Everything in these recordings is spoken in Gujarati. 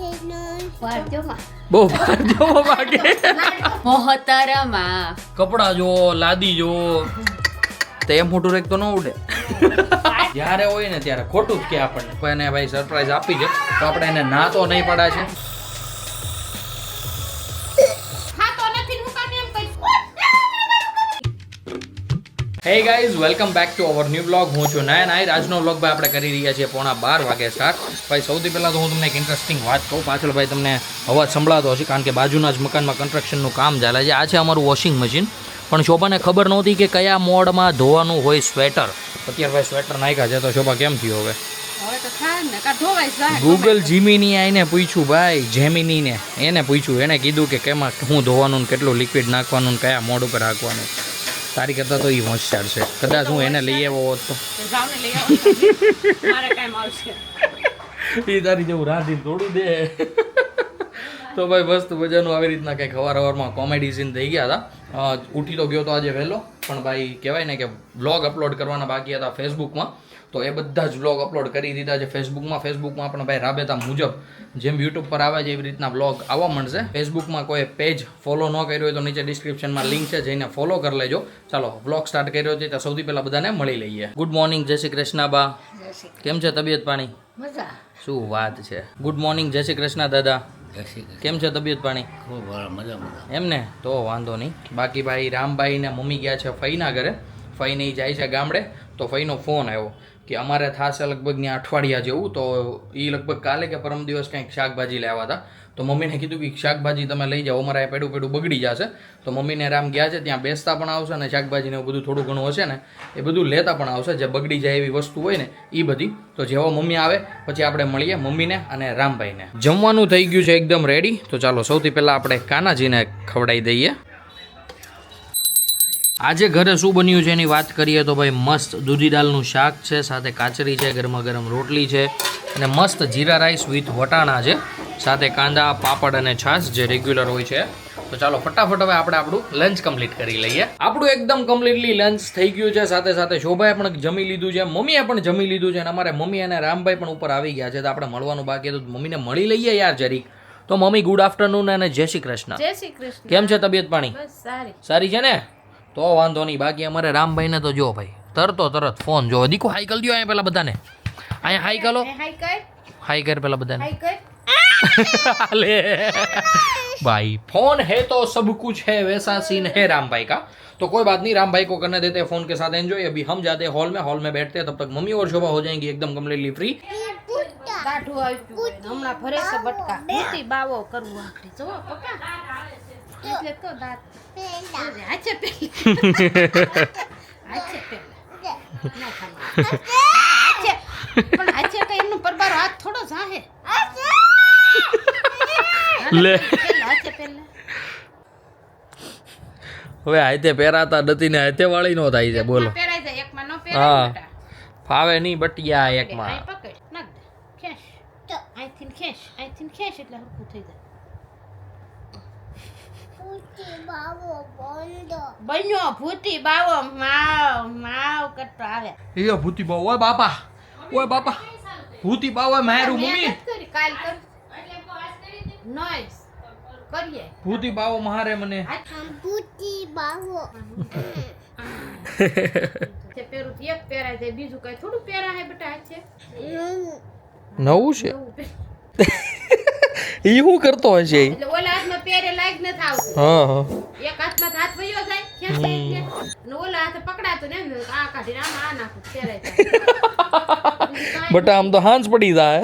બહુ ભારજો વાગે મોહતરમાં કપડા જો લાદી જો તે મોટું રેક તો ન ઉડે જ્યારે હોય ને ત્યારે ખોટું જ કે આપણને કોઈ એને ભાઈ સરપ્રાઈઝ આપી છે તો આપણે એને ના તો નહીં પડા છે. Hey guys welcome back to our new blog. હું છું નયન આહિર. આજનો બ્લોગ ભાઈ આપણે કરી રહ્યા છીએ 12:30 વાગે સ્ટાર્ટ. ભાઈ સૌથી પહેલાં તો હું તમને એક ઇન્ટરેસ્ટિંગ વાત કહું. પાછળ ભાઈ તમને અવાજ સંભળાતો હશે કારણ કે બાજુના જ મકાનમાં કન્સ્ટ્રક્શનનું કામ ચાલે છે. આ છે અમારું વોશિંગ મશીન. પણ શોભાને ખબર નહોતી કે કયા મોડમાં ધોવાનું હોય સ્વેટર. અત્યારે ભાઈ સ્વેટર નાખ્યા છે તો શોભા કેમ થયો હવે? ગૂગલ જીમીની આઈને પૂછ્યું ભાઈ, જેમિનીને એને પૂછ્યું, એને કીધું કે કેમાં શું ધોવાનું, કેટલું લિક્વિડ નાખવાનું, કયા મોડ ઉપર રાખવાનું. તારી કરતા તો એ હોશિયાર છે. કદાચ હું એને લઈ આવ્યો હોત તો એ તારી જેવું રાંધી તોડું દે. તો ભાઈ મસ્ત મજાનું આવી રીતના કંઈક સવારમાં કોમેડી સીન થઈ ગયા હતા. ઉઠી તો ગયો તો આજે વહેલો, પણ ભાઈ કહેવાય ને કે વ્લોગ અપલોડ કરવાના બાકી હતા ફેસબુકમાં, તો એ બધા જ વ્લોગ અપલોડ કરી દીધા છે ફેસબુકમાં પણ ભાઈ રાબેતા મુજબ જેમ યુટ્યુબ પર આવે છે એવી રીતના વ્લોગ આવવા મળશે. ફેસબુકમાં કોઈ પેજ ફોલો ન કર્યો હોય તો નીચે ડિસ્ક્રિપ્શનમાં લિંક છે, જઈને ફોલો કરી લેજો. ચાલો વ્લોગ સ્ટાર્ટ કર્યો છે તો સૌથી પહેલાં બધાને મળી લઈએ. ગુડ મોર્નિંગ, જય શ્રી કૃષ્ણ બા. કેમ છે તબિયત પાણી? શું વાત છે. ગુડ મોર્નિંગ, જય શ્રી કૃષ્ણ દાદા. કેમ છે તબિયત પાણી? એમ ને તો વાંધો નહીં. બાકી ભાઈ રામભાઈ ને મમ્મી ગયા છે ફઈના ઘરે. ફઈ નહીં જાય છે ગામડે, તો ફઈનો ફોન આવ્યો કે અમારે થશે લગભગ ત્યાં અઠવાડિયા જેવું, તો એ લગભગ કાલે કે પરમ દિવસ કંઈક શાકભાજી લેવા હતા. તો મમ્મીને કીધું કે શાકભાજી તમે લઈ જાઓ, અમારે પેડું બગડી જશે. તો મમ્મીને રામ ગયા છે, ત્યાં બેસતા પણ આવશે ને શાકભાજીને એવું બધું થોડું ઘણું હશે ને એ બધું લેતા પણ આવશે, જે બગડી જાય એવી વસ્તુ હોય ને એ બધી. તો જેવો મમ્મી આવે પછી આપણે મળીએ મમ્મીને અને રામભાઈને. જમવાનું થઈ ગયું છે એકદમ રેડી. તો ચાલો સૌથી પહેલાં આપણે કાનાજીને ખવડાવી દઈએ. આજે ઘરે શું બન્યું છે એની વાત કરીએ તો ભાઈ મસ્ત દૂધી દાળનું શાક છે, સાથે કાચરી છે, ગરમા ગરમ રોટલી છે અને મસ્ત જીરા રાઈસ વિથ વટાણા છે, સાથે કાંદા, પાપડ અને છાશ જે રેગ્યુલર હોય છે. તો ચાલો ફટાફટ હવે આપણે આપણું લંચ કમ્પ્લીટ કરી લઈએ. આપણું એકદમ કમ્પ્લીટલી લંચ થઈ ગયું છે. સાથે સાથે શોભાએ પણ જમી લીધું છે, મમ્મીએ પણ જમી લીધું છે અને અમારે મમ્મી અને રામભાઈ પણ ઉપર આવી ગયા છે. તો આપણે મળવાનું બાકી હતું, મમ્મીને મળી લઈએ યાર જરીક. તો મમ્મી ગુડ આફ્ટરનૂન અને જય શ્રી કૃષ્ણ. જય શ્રી કૃષ્ણ. કેમ છે તબિયત પાણી? સારી છે ને? તો વાંધો નહીં. બાકી અમારે રામભાઈને તો જો ભાઈ તરત ફોન જો. દીકો હાઈ કરી દો અહીંયા પેલા બધાને. અહીંયા હાઈ કરો, હાઈ કર પેલા બધાને. લે भाई फोन है तो सब कुछ है, वैसा सीन है राम भाई का. तो कोई बात नहीं, राम भाई को करने देते हैं फोन के साथ एंजॉय. अभी हम जाते हैं हॉल में बैठते हैं, तब तक मम्मी और शोभा हो जाएंगी एकदम कम्प्लीटली फ्री. હમણાં ભરે છે બટકા મોટી બાવો કરવું આખરી જો પપ્પા એટલે તો દાંત આચે પેલા આચે પણ આચે કે એનું પરબારો હાથ થોડો જાહે લે આચે પેલા હવે હાથે પહેરાતા નથી ને હાથે વાળી નો થાય છે. બોલો પહેરાઈ જાય એકમાં નો પહેરાય બેટા ફાવે નહીં બટિયા એકમાં. પકડ નાખ દે ખેંચ આઈથિન ખેંચ એટલે હરખું થઈ જાય. બન્યો ભૂતી બાવો માવ કરતો આવે. એ ભૂતી બાવ, ઓય બાપા ભૂતી બાવ મારું મમ્મી. કાલ કર નોઈસ કરીએ. ભૂતી બાવ મારે મને. ભૂતી બાવો તે પેરું એક પહેરાય છે, બીજું કઈ થોડું પહેરા હે બેટા. છે નવું છે એ હું કરતો હશે એટલે ઓલા હાથમાં પહેરે લાગ ન થાવ. હા એક હાથમાં હાથ વયો જાય ખેંચાય છે અને ઓલા હાથે પકડાતો ને આ કાઢીને આમાં આ નાખું પહેરાય જાય. બટા આમ તો હાંસ પડી જાય.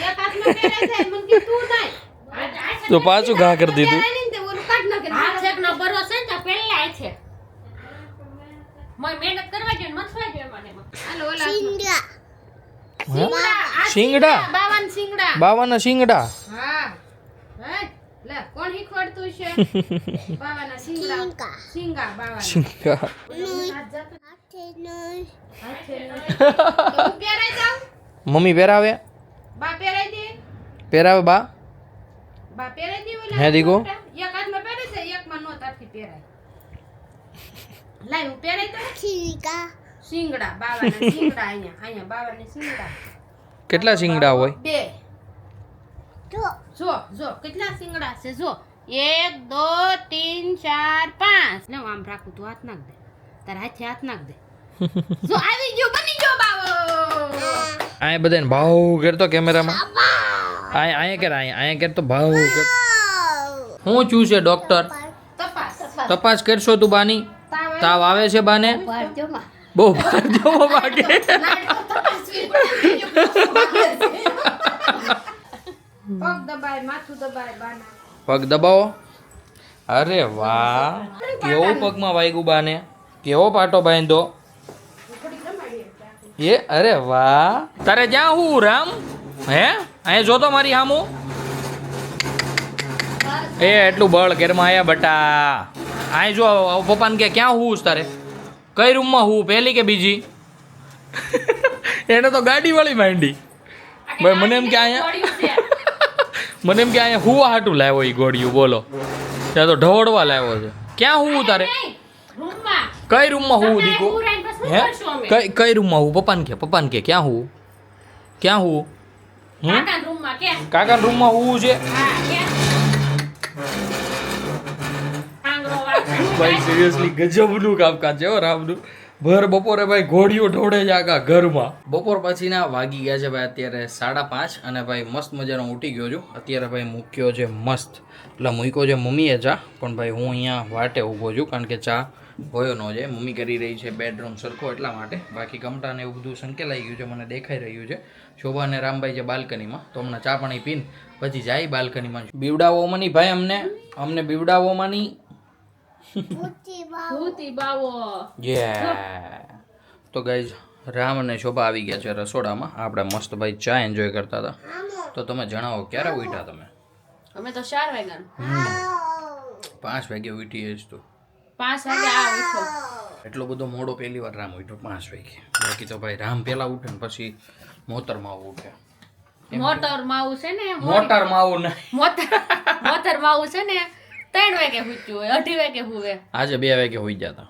એક હાથમાં પહેરાય જાય મન કે તું જાય તો પાછું ઘા કરી દીધું. ઓલું કાઢ નાખે આ છેકનો ભરોસો છે ને પેલા છે મહેનત કરવા જોઈએ મથવા જોઈએ મને. હાલો ઓલા શિંગડા બાવાના શિંગડા. હા લે કોણ શીખવાડતું છે? બાવાના શિંગડા શિંગા બાવાના શિંગા. પહેરાઈ જાવ મમ્મી પહેરાવે, બા પહેરાઈ દે, પહેરાવે બા પહેરાઈ દે. ઓલા હે દીકો એક હાથમાં પહેરે છે, એકમાં નો તારથી પહેરાય. લાઈ હું પહેરાઈ દઉં. શિંગડા બાવાના શિંગડા અહીંયા બાવાના શિંગડા. કેટલા શિંગડા હોય? 2 જો કેટલા શિંગડા છે જો 1 2 3 4 5 ને આમ રાખું તું હાથ નાખ દે તારા હાથે હાથ નાખ દે જો આવી ગયો બની ગયો બાવો આય બધાને ભાવ કરતો કેમેરામાં આય કર આય કર તો ભાવ કર હું છું છે ડોક્ટર તપાસ કરશો તું બાની તાવ આવે છે બાને બહુ ભાર જોવો બાકે પગ દબાય માથું દબાય બાના પગ દબાવો અરે વાહ કેવો પગમાં વાગ્યું બાને કેવો પાટો બાંધો એ અરે વાહ તારે જ્યાં હું રામ હે અહીંયા જોતો મારી હામું એ એટલું બળ ઘેરમાં આયા બટા અહીં જો પપ્પાને કે ક્યાં હું તારે કઈ રૂમમાં હું પહેલી કે બીજી એને તો ગાડી વાળી માંડી ભાઈ મને એમ કે અહીંયા મને એમ કે અહીંયા હુવા હાટું લાવ્યો એ ગોળિયું બોલો ત્યાં તો ઢવડવા લાવ્યો છે ક્યાં હું તારે કઈ રૂમમાં હું દીકુ હે કઈ રૂમમાં હું પપ્પાને કે ક્યાં હું કાકા રૂમમાં હું છે ભાઈ સિરિયસલી ગજબનું કામકાજ છે હો રામનું ભર બપોરે ભાઈ ઘોડીઓ ઢોળે છે આખા ઘરમાં બપોર પછીના વાગી ગયા છે ભાઈ અત્યારે 5:30 અને ભાઈ મસ્ત મજાનો ઉઠી ગયો છું અત્યારે ભાઈ મૂક્યો છે મસ્ત એટલે મૂક્યો છે મમ્મીએ ચા પણ ભાઈ હું અહીંયા વાટે ઊભો છું કારણ કે ચા હોયો ન જાય મમ્મી કરી રહી છે બેડરૂમ સરખો એટલા માટે બાકી કમટાને એવું બધું સંકેલાઈ ગયું છે મને દેખાઈ રહ્યું છે શોભા અને રામભાઈ છે બાલ્કનીમાં તો હમણાં ચા પાણી પીને પછી જાય બાલ્કનીમાં બીવડાવોમાં નહીં ભાઈ અમને બીવડાવોમાં નહીં તો ગાઈઝ રામ અને શોભા આવી ગયા છે રસોડામાં આપણે મસ્ત ભાઈ ચા એન્જોય કરતા હતા તો તમે જણાવો ક્યારે ઉઠ્યા તમે અમે તો 4 વાગ્યા 5 વાગે ઉઠી જઈશ તું 5 વાગે આ ઉઠો એટલો બધો મોડો પહેલી વાર રામ ઉઠ્યો 5 વાગે બાકી તો ભાઈ રામ પહેલા ઉઠે ને પછી મોતરમાં ઉઠે મોટર માવું છે ને મોટર માવું ને મોટર માવું છે ને 3 વાગે ઉઠ્યું હોય 2:30 વાગે હુવે આજે 2 વાગે હોઈ જતા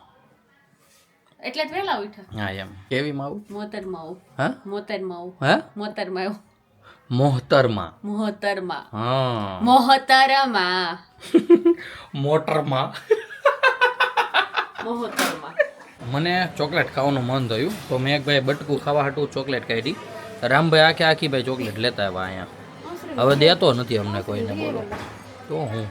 એટલે જ વેલા ઉઠ્યા હા એમ કેવી માવું મોતર માવું હા મોતર માવું હા મોતર માવું મોહતરમાં મોહતરમાં મોટરમાં મોહતરમાં મને ચોકલેટ ખાવાનું મન થયું તો મેં એક ભાઈ બટકું ખાવા હાટું ચોકલેટ કાઢી રામભાઈ આખી ભાઈ ચોકલેટ લેતા આવ્યા અહીંયા હવે દેતો નથી અમને કોઈને બોલો તો હું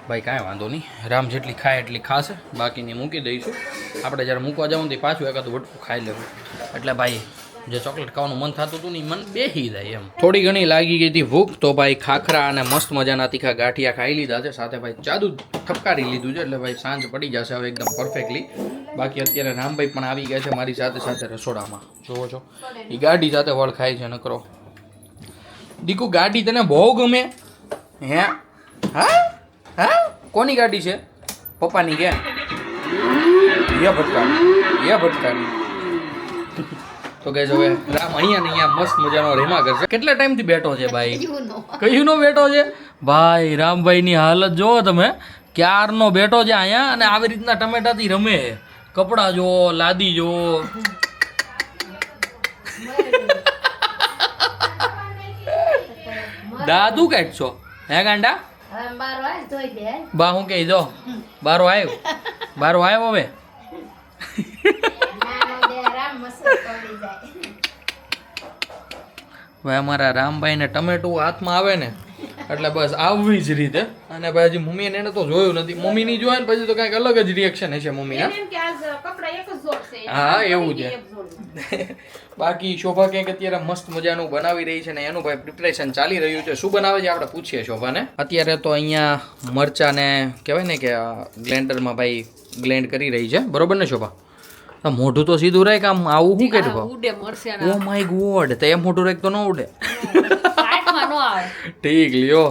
ભાઈ કાંઈ વાંધો નહીં રામ જેટલી ખાય એટલી ખાશે બાકીની મૂકી દઈશું આપણે જ્યારે મૂકવા જાઉં તો પાછું એકાદું બટકું ખાઈ લેવું એટલે ભાઈ જે ચોકલેટ ખાવાનું મન થતું હતું ને મન બેસી જાય એમ થોડી ઘણી લાગી ગઈ હતી ભૂખ તો ભાઈ ખાખરા અને મસ્ત મજાના તીખા ગાંઠિયા ખાઈ લીધા છે સાથે ભાઈ જાદુ ઠપકારી લીધું છે એટલે ભાઈ સાંજ પડી જશે હવે એકદમ પરફેક્ટલી બાકી અત્યારે રામભાઈ પણ આવી ગયા છે મારી સાથે સાથે રસોડામાં જોવો છો એ ગાડી સાથે વળ ખાય છે નકરો દીકુ ગાડી તને બહુ ગમે હે હા હા કોની ગાડી છે પપ્પાની કે ભટકાની તો ગઈ હવે રામ અહીંયા ને અહીંયા મસ્ત મજાનો રેમા કરશે કેટલા ટાઈમથી બેઠો છે ભાઈ કયું નો બેઠો છે ભાઈ રામભાઈની હાલત જોવો તમે ક્યારનો બેઠો છે અહીંયા અને આવી રીતના ટમેટાથી રમે કપડા જો લાદી જો દાદુ કાઢશો હે ગાંડા બા હું કહી દો બારો આવ્યો હવે ભાઈ અમારા રામભાઈને ટમેટું હાથમાં આવે ને એટલે બસ આવવી જ રીતે અને ભાઈ હજી મમ્મીને એને તો જોયું નથી મમ્મીની જોયે ને પછી તો કંઈક અલગ જ રિએક્શન હશે મમ્મીના હા એવું છે બાકી શોભા કંઈક અત્યારે મસ્ત મજાનું બનાવી રહી છે ને એનું ભાઈ પ્રિપરેશન ચાલી રહ્યું છે શું બનાવે છે આપણે પૂછીએ શોભાને અત્યારે તો અહીંયા મરચાને કહેવાય ને કે ગ્લેન્ડરમાં ભાઈ ગ્લેન્ડ કરી રહી છે બરોબર ને શોભા મોઢું તો સીધું રાખ આમ આવું શું કર્યું ઓ માય ગોડ તો એ મોઢું રાખ તો ન ઉડે ઠીક લ્યો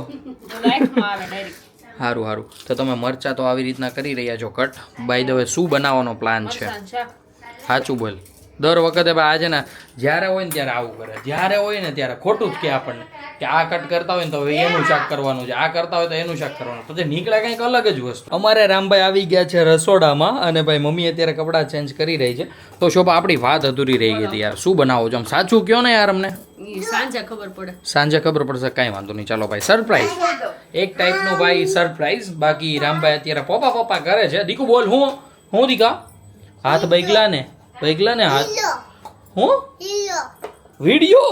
સારું તો તમે મરચા તો આવી રીતના કરી રહ્યા છો કટ બાય ધ વે શું બનાવવાનો પ્લાન છે સાચું બોલ દર વખતે ભાઈ આજે ને જ્યારે હોય ને ત્યારે આવું કરે, જ્યારે હોય ને ત્યારે ખોટું જ કે આપણને કે આ કટ કરતા હોય ને તો હવે એનું શાક કરવાનું છે, આ કરતા હોય તો એનું શાક કરવાનું, તો જે નીકળે કંઈક અલગ જ વસ્તુ. અમારે રામભાઈ આવી ગયા છે રસોડામાં અને ભાઈ મમ્મી અત્યારે કપડાં ચેન્જ કરી રહી છે. તો શોભા આપણી વાત અધૂરી રહી ગઈ હતી યાર, શું બનાવો છો આમ સાચું કયો ને યાર અમને. સાંજે ખબર પડે, સાંજે ખબર પડશે, કાંઈ વાંધો નહીં. ચાલો ભાઈ સરપ્રાઈઝ, એક ટાઈપનું ભાઈ સરપ્રાઈઝ. બાકી રામભાઈ અત્યારે પપ્પા કરે છે. દીકુ બોલ, હું દીકા હાથ બૈગલા ને હાથ, હું વિડિયો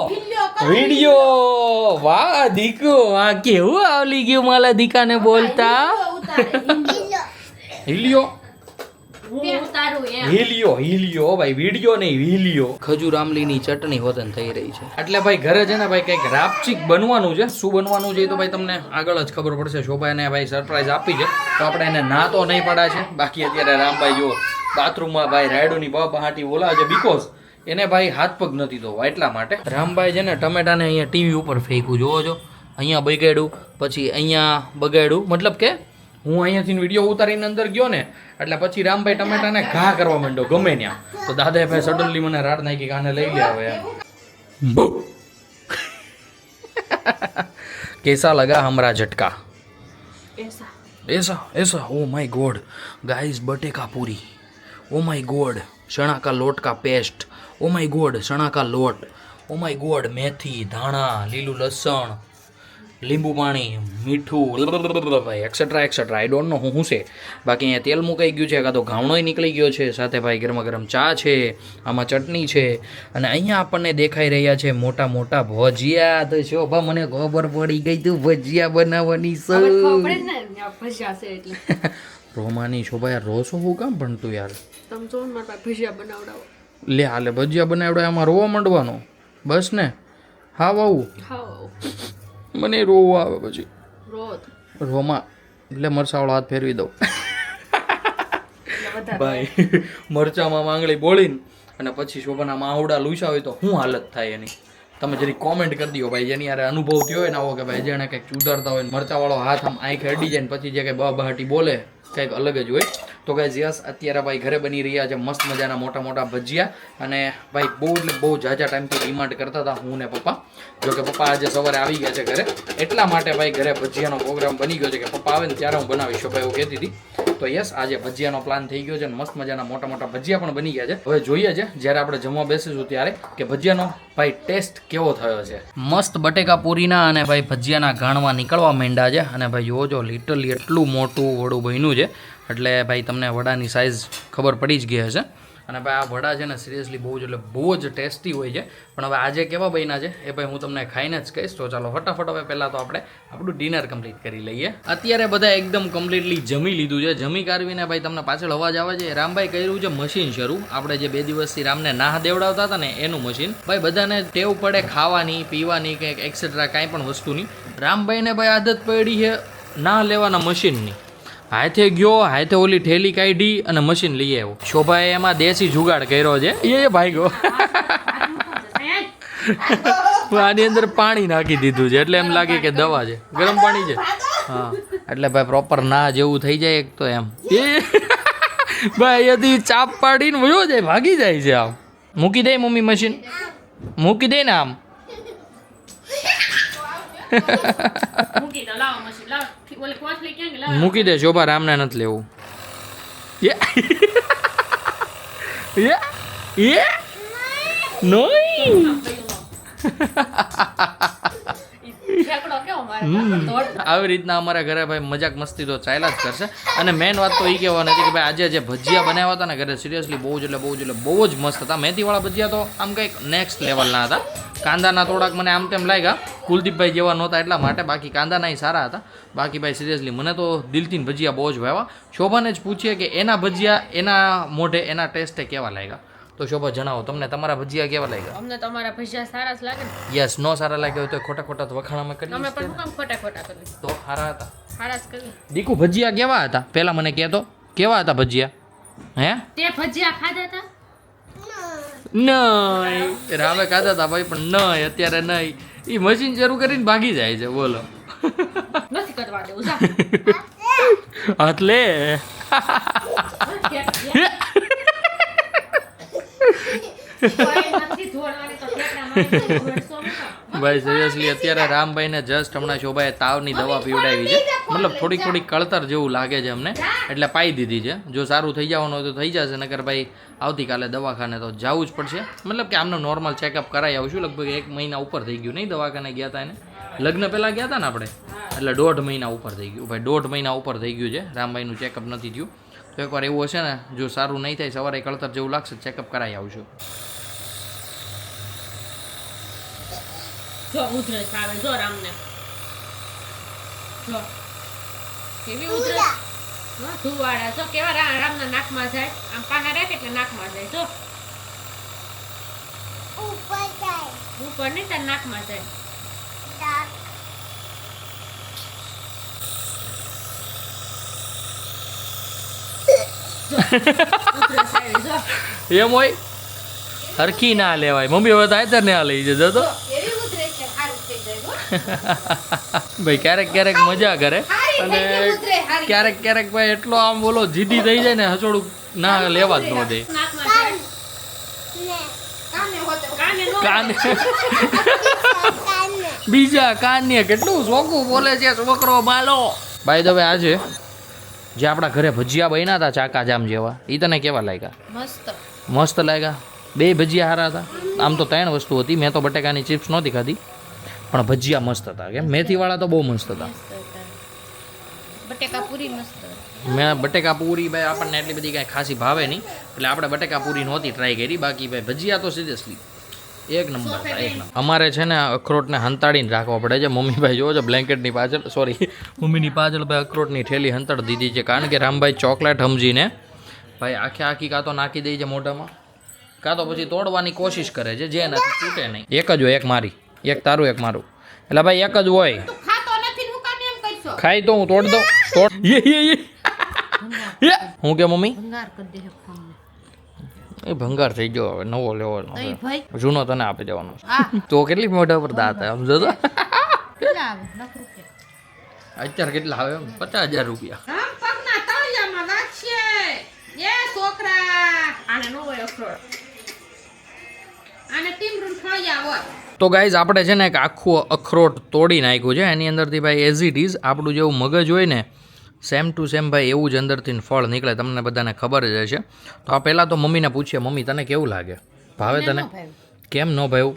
વાહ દીકુ, આ કેવું આવલી ગયું માલા દીકાને બોલતા. હિલિયો ભાઈ, વિડિયો નહીં હિલિયો. ખજૂર આમલીની ચટણી હોતન થઈ રહી છે. એટલે ભાઈ ઘરે છે ને ભાઈ કંઈક રાપચીક બનવાનું છે. શું બનવાનું છે એ તો ભાઈ તમને આગળ જ ખબર પડશે. શોભાને ભાઈ સરપ્રાઈઝ આપી છે તો આપણે એને ના તો નહીં પડા છે. બાકી અત્યારે રામભાઈ જો બાથરૂમમાં ભાઈ રાયડુની બહાટી બોલાવે છે, બીકોઝ એને ભાઈ હાથ પગ નથી ધોવા એટલા માટે. રામભાઈ છે ને ટમેટાને અહીંયા ટીવી ઉપર ફેંકું, જોવો છો, અહીંયા બગાડ્યું, પછી અહીંયા બગાડ્યું, મતલબ કે હું અહીંયાથી વિડીયો ઉતારીને અંદર ગયો ને એટલે પછી રામભાઈ ટમેટાને ઘા કરવા માંડ્યો ગમે ત્યાં. તો દાદાએ ભાઈ સડનલી મને રાડ નાખી કે આને લઈ લે હવે એમ. કેસા લગા હમરા ઝટકા, ऐसा ओ माय गॉड गाइस, बटेका पूरी, ओ माय गॉड चना का लोट का पेस्ट, ओ माय गॉड चना का लोट, ओ माय गॉड मेथी, धाणा, લીલું લસણ, લીંબુ પાણી, મીઠું, ભાઈ et cetera et cetera. I don't know હું છે. બાકી અહીંયા તેલ મુકાઈ ગયું છે, કાં તો ઘાવણોય નીકળી ગયો છે, સાથે ભાઈ ગરમા ગરમ ચા છે, આમાં ચટણી છે, અને અહીંયા આપણને દેખાઈ રહ્યા છે મોટા મોટા ભજીયા. તો શોભા મને ખબર પડી ગઈ તું ભજીયા બનાવવાની છે. રોમાની શોભા યાર રોસો હું કામ પણ તું યાર લે હાલે ભજીયા બનાવડા એમાં રોવા માંડવાનો બસ ને. હા વાવું મને રોવું આવે પછી રોમાં એટલે મરચાવાળો હાથ ફેરવી દઉં ભાઈ. મરચામાં આંગળી બોળીને અને પછી શોભાના માવડા લૂછા હોય તો શું હાલત થાય એની તમે જરી કોમેન્ટ કરી દો ભાઈ. જેની યાર અનુભવ થયો હોય ને આવો કે ભાઈ જેને કંઈક સુધારતા હોય મરચાવાળો હાથ આમ આંખ અડી જાય ને પછી જે કંઈ બહાટી બોલે કંઈક અલગ જ હોય. તો ગાઈઝ યસ અત્યારે ભાઈ ઘરે બની રહ્યા છે મસ્ત મજાના મોટા મોટા ભજીયા. અને ભાઈ બહુ ઝાઝા ટાઈમથી ડિમાન્ડ કરતા હતા હું ને પપ્પા. જો કે પપ્પા આજે સવારે આવી ગયા છે ઘરે એટલા માટે ભાઈ ઘરે ભજીયાનો પ્રોગ્રામ બની ગયો છે કે પપ્પા આવે ને ત્યારે હું બનાવીશ. ભાઈ એવું કહેતી હતી. તો યસ આજે ભજીયાનો પ્લાન થઈ ગયો છે અને મસ્ત મજાના મોટા મોટા ભજીયા પણ બની ગયા છે. હવે જોઈએ છે જ્યારે આપણે જમવા બેસીશું ત્યારે કે ભજીયાનો ભાઈ ટેસ્ટ કેવો થયો છે. મસ્ત બટેકા પૂરીના અને ભાઈ ભજીયાના ગાણવા નીકળવા માંડ્યા છે. અને ભાઈ જોવો જો લિટરલી એટલું મોટું વડું બન્યું છે એટલે ભાઈ તમને વડાની સાઇઝ ખબર પડી જ ગઈ હશે. અને ભાઈ આ વડા છે ને સિરિયસલી બહુ જ ટેસ્ટી હોય છે. પણ હવે આજે કેવા બન્યા છે એ ભાઈ હું તમને ખાઈને જ કહીશ. તો ચાલો ફટાફટ હવે પહેલાં તો આપણે આપણું ડિનર કમ્પ્લીટ કરી લઈએ. અત્યારે બધા એકદમ કમ્પ્લીટલી જમી લીધું છે. જમી કાઢવીને ભાઈ તમને પાછળ અવાજ આવે છે રામભાઈ કર્યું છે મશીન શરૂ. આપણે જે 2 દિવસથી રામને નાહ દેવડાવતા હતા ને એનું મશીન. ભાઈ બધાને ટેવ પડે ખાવાની પીવાની કંઈક એક્સેટ્રા કાંઈ પણ વસ્તુની. રામભાઈને ભાઈ આદત પડી છે ના લેવાના મશીનની. હાથે ગયો હાથે ઓલી ઠેલી કાઢી અને મશીન લઈ આવ્યો. શોભાએ એમાં દેશી જુગાડ કર્યો છે. એ ભાઈ ગયો આની અંદર પાણી નાખી દીધું છે એટલે એમ લાગે કે દવા છે, ગરમ પાણી છે. હા એટલે ભાઈ પ્રોપર ના જેવું થઈ જાય એક તો એમ. એ ભાઈ અહીંયાથી ચાપ પાડીને વયો જાય, ભાગી જાય છે. આમ મૂકી દે મમ્મી મશીન, મૂકી દે ને આમ. મૂકી દે શોભા, રામને નથી લેવું. આવી રીતના અમારા ઘરે ભાઈ મજાક મસ્તી તો ચાલ્યા જ કરશે. અને મેઇન વાત તો એ કહેવાની હતી કે ભાઈ આજે જે ભજીયા બનાવ્યા હતા ને ઘરે સિરિયસલી બહુ જ મસ્ત હતા. મેથીવાળા ભજીયા તો આમ કંઈક નેક્સ્ટ લેવલના હતા. કાંદાના થોડાક મને આમ તેમ લાગ્યા, કુલદીપભાઈ જેવા નહોતા એટલા માટે. બાકી કાંદાના સારા હતા. બાકી ભાઈ સિરિયસલી મને તો દિલથી ભજીયા બહુ જ ભાવ્યા. શોભાને જ પૂછીએ કે એના ભજીયા એના મોઢે એના ટેસ્ટે કેવા લાગ્યા. તો શોભા જણાવો તમને તમારા ભજીયા કેવા લાગ્યા? અમને તમારા ભજીયા સારા જ લાગે. યસ, નો સારા લાગ્યા હોય તો ખોટા તો વખાણામાં કરી અમે પણ કામ ખોટા કરી તો સારા હતા. સારા જ કરી. દીકુ ભજીયા કેવા હતા પહેલા મને કહેતો, કેવા હતા ભજીયા? હે તે ભજીયા ખાધા હતા? નહીં, રામે ખાધા હતા ભાઈ પણ નહીં અત્યારે નહીં. એ મશીન શરૂ કરીને ભાગી જાય છે. બોલો નથી કરવા દેવું. હાથ લે. ભાઈ સિરિયસલી અત્યારે રામભાઈને જસ્ટ હમણાં શોભાએ તાવની દવા પીવડાવી છે, મતલબ થોડીક થોડીક કળતર જેવું લાગે છે અમને, એટલે પાઈ દીધી છે. જો સારું થઈ જવાનું હોય તો થઈ જશે, નકર ભાઈ આવતીકાલે દવાખાને તો જવું જ પડશે. મતલબ કે આમનો નોર્મલ ચેકઅપ કરાવી આવશું. લગભગ 1 મહિના ઉપર થઈ ગયું નહીં દવાખાને ગયા હતા એને, લગ્ન પહેલાં ગયા હતા ને આપણે, એટલે 1.5 મહિના ઉપર થઈ ગયું. ભાઈ 1.5 મહિના ઉપર થઈ ગયું છે, રામભાઈનું ચેકઅપ નથી થયું. તો એકવાર એવું હશે ને, જો સારું નહીં થાય સવારે કળતર જેવું લાગશે ચેકઅપ કરાવી આવશું. જો ઉધરસ આવે જો રામને, જો કેવી ઉધરસ, હા ધુવાડા જો કેવા રામના નાકમાં જાય, આમ પાના રાખે એટલે નાકમાં જાય. જો ઉપર નહીં તાર નાકમાં જાય. એમ હોય હરખી ના લેવાય. મમ્મી હવે તો આયતર ને આ લઈ જજો તો ભાઈ ક્યારેક ક્યારેક મજા કરે, અને ક્યારેક ક્યારેક ભાઈ એટલો આમ બોલો જીદી થઈ જાય ને હસોડું ના લેવા જ ન દે. કાને બીજા કાને કેટલું ચોખ્ખું બોલે છે છોકરો બાલો. ભાઈ તો આજે જે આપણા ઘરે ભજીયા બન્યા હતા ચાકા જામ જેવા, એ તને કેવા લાગ્યા? મસ્ત લાગ્યા. 2 ભજીયા સારા હતા. આમ તો 3 વસ્તુ હતી. મેં તો બટેકાની ચિપ્સ નહોતી ખાધી, પણ ભજીયા મસ્ત હતા. કેમ મેથીવાળા તો બહુ મસ્ત હતા. બટેકા પૂરી મસ્ત. મેં બટેકા પૂરી ભાઈ આપણને એટલી બધી કાંઈ ખાસી ભાવે નહીં, એટલે આપણે બટેકા પૂરી નહોતી ટ્રાય કરી. બાકી ભાઈ ભજીયા તો સિરિયસલી એક નંબર હતા, એક નંબર. અમારે છે ને અખરોટને હંતાડીને રાખવા પડે છે. મમ્મીભાઈ જોવો છો બ્લેન્કેટની પાછળ, સોરી મમ્મીની પાછળ ભાઈ અખરોટની થેલી હંતાડી દીધી છે, કારણ કે રામભાઈ ચોકલેટ સમજીને ભાઈ આખી કાં તો નાખી દે છે મોઢામાં, કાં તો પછી તોડવાની કોશિશ કરે છે, જે નથી તૂટે નહીં. એક જ હોય, એક મારી, એક તારું, એક મારું, એટલે ભાઈ એક જ હોય. ખાઈ તો હું તોડ દઉં. હું કે મમ્મી એ ભંગાર થઈ ગયો, હવે નવો લેવાનો, જૂનો તને આપી દેવાનો. તો કેટલી મોઢા પર દાંત સમજો તો. અત્યારે કેટલા આવે? 50,000 રૂપિયા. તો ગાઈઝ આપણે છે ને એક આખું અખરોટ તોડી નાખ્યું છે. એની અંદરથી ભાઈ એઝ ઇટ ઇઝ આપણું જેવું મગજ હોય ને સેમ ટુ સેમ ભાઈ એવું જ અંદરથી ફળ નીકળે. તમને બધાને ખબર જ હશે. તો આ પહેલાં તો મમ્મીને પૂછીએ, મમ્મી તને કેવું લાગે? ભાવે તને? કેમ ન ભાવ્યું?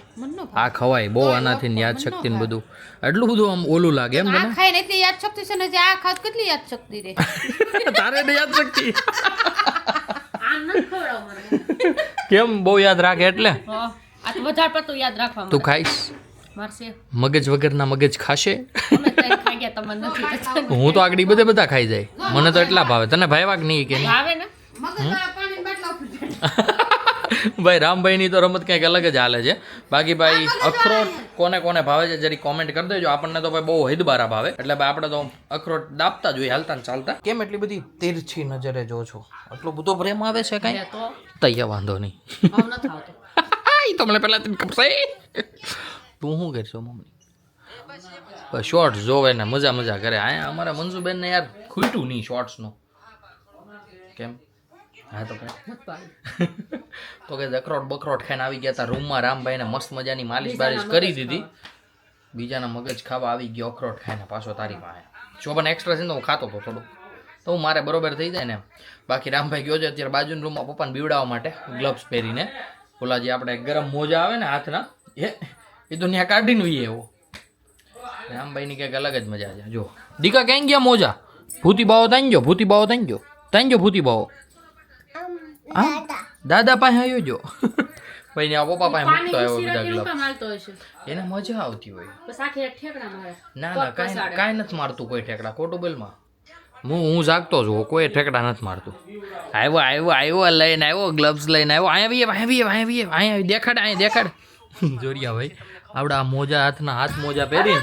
આ ખવાય બહુ, આનાથી યાદ શક્તિ ને બધું એટલું બધું આમ ઓલું લાગે એમ તને? ખાઈને એટલી યાદ શક્તિ છે ને, આ ખાત કેટલી યાદ શક્તિ રે તારે ને યાદ શક્તિ આમ ન ખવડાવ મને. કેમ બહુ યાદ રાખે એટલે? આ તો વધારે પડતું યાદ રાખવા. તું ખાઈશ? મારશે મગજ વગરના મગજ ખાશે? અમે તઈ ખાઈ ગયા, તમને નથી પસંદ. હું તો આગળ બધા ખાઈ જાય. મને તો એટલા ભાવે. તને ભાવ્યા કે નહીં? કે નહીં ભાવે ને? મગજવાળા પાણીની બાટલા ઉઠી ભાઈ રામભાઈની તો રમત કંઈક અલગ જ હાલે છે. બાકી ભાઈ અખરોટ કોને કોને ભાવે છે જરી કોમેન્ટ કરી દેજો. આપણને તો ભાઈ બહુ હિદબારા ભાવે, એટલે ભાઈ આપણે તો અખરોટ દાબતા જોઈએ હાલતા ને ચાલતા. કેમ એટલી બધી તીરછી નજરે જો છો? આટલો બધો પ્રેમ આવે છે કાંઈ? તૈયા વાંધો નહીં. એ તો મને પહેલા ખબર. તું શું કરશો મમ્મી? શોર્ટ્સ જોવે ને મજા કરે. અહીંયા અમારા મંજુબેન ને યાર ખૂટ્યું નહીં શોર્ટ્સનું. કેમ? હા તો તો કે અખરોટ બખરોટ ખાઈને આવી ગયા હતા રૂમમાં. રામભાઈને મસ્ત મજાની માલિશ બાલિશ કરી દીધી. બીજાના મગજ ખાવા આવી ગયો અખરોટ ખાઈને પાછો તારી પાસે. શોભાને એક્સ્ટ્રા છે ને હું ખાતો હતો થોડું, તો હું મારે બરોબર થઈ જાય ને. બાકી રામભાઈ ગયો છે અત્યારે બાજુના રૂમમાં પપ્પાને બીવડાવવા માટે ગ્લવ્સ પહેરીને. ઓલા જે આપણે ગરમ મોજા આવે ને હાથના, એ તો ત્યાં કાઢીને વીએ એવો. રામભાઈની કંઈક અલગ જ મજા છે. જો દીકા ક્યાં ગયા મોજા? ભૂતી બાવો તાઈ ગયો, ભૂતી બાવો તાઈ ગયો, ભૂતી બાવો. હા દાદા પાસે આવ્યો જો ભાઈ ને પપ્પા પાસે મૂકતો આવ્યો બધા ગ્લવ્સ. એને મજા આવતી હોય. ના કાંઈ નથી મારતું કોઈ ઠેકડા. ખોટું બોલમાં હું જાગતો છું, કોઈ ઠેકડા નથી મારતું. આવ્યો લઈને આવ્યો, ગ્લવ્સ લઈને આવ્યો. અહીંયા દેખાડ જોરિયા ભાઈ આવડા મોજા હાથના હાથ મોજા પહેરીને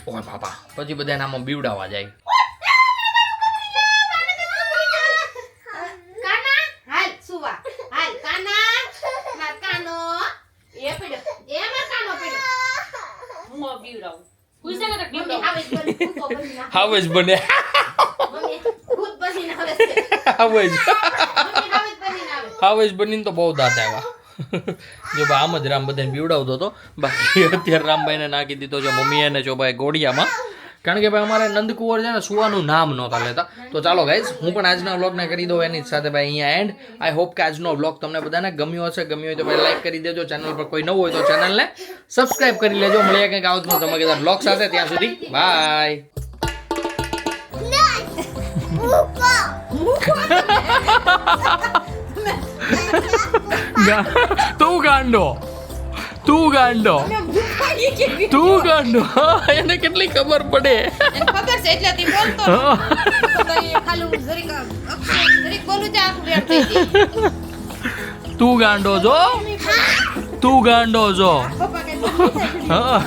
ઓય બાપા પછી બધા આમાં બીવડાવવા જાય. હાવેજ બને હાવેજ બનીને તો બહુ દાંત આવ્યા. જો ભાઈ આમ જ રામ બધાને બીવડાવતો હતો. બાકી અત્યારે રામભાઈને નાખી દીધો છે મમ્મીએ ને જો ભાઈ ગોળિયામાં. કારણ કે ભાઈ અમારે નંદકુંવર છે ને સુવાનું નામ નહોતા લેતા. તો ચાલો ગાઈઝ હું પણ આજના વ્લોગને કરી દઉં એની સાથે ભાઈ અહીંયા એન્ડ. આઈ હોપ કે આજનો વ્લોગ તમને બધાને ગમ્યો હશે. ગમ્યો હોય તો ભાઈ લાઈક કરી દેજો. ચેનલ પર કોઈ નવું હોય તો ચેનલને સબસ્ક્રાઇબ કરી લેજો. મળીએ કંઈક આવતનો ધમાકેદાર વ્લોગ સાથે. ત્યાં સુધી બાય. તું ગાંડો એને કેટલી ખબર પડે. ખબર છે એટલે તી બોલતો તો એ ખાલી જરીક અક્ષર જરીક બોલું છે આખું વેર થઈ ગઈ. તું ગાંડો જો પપ્પા કે હા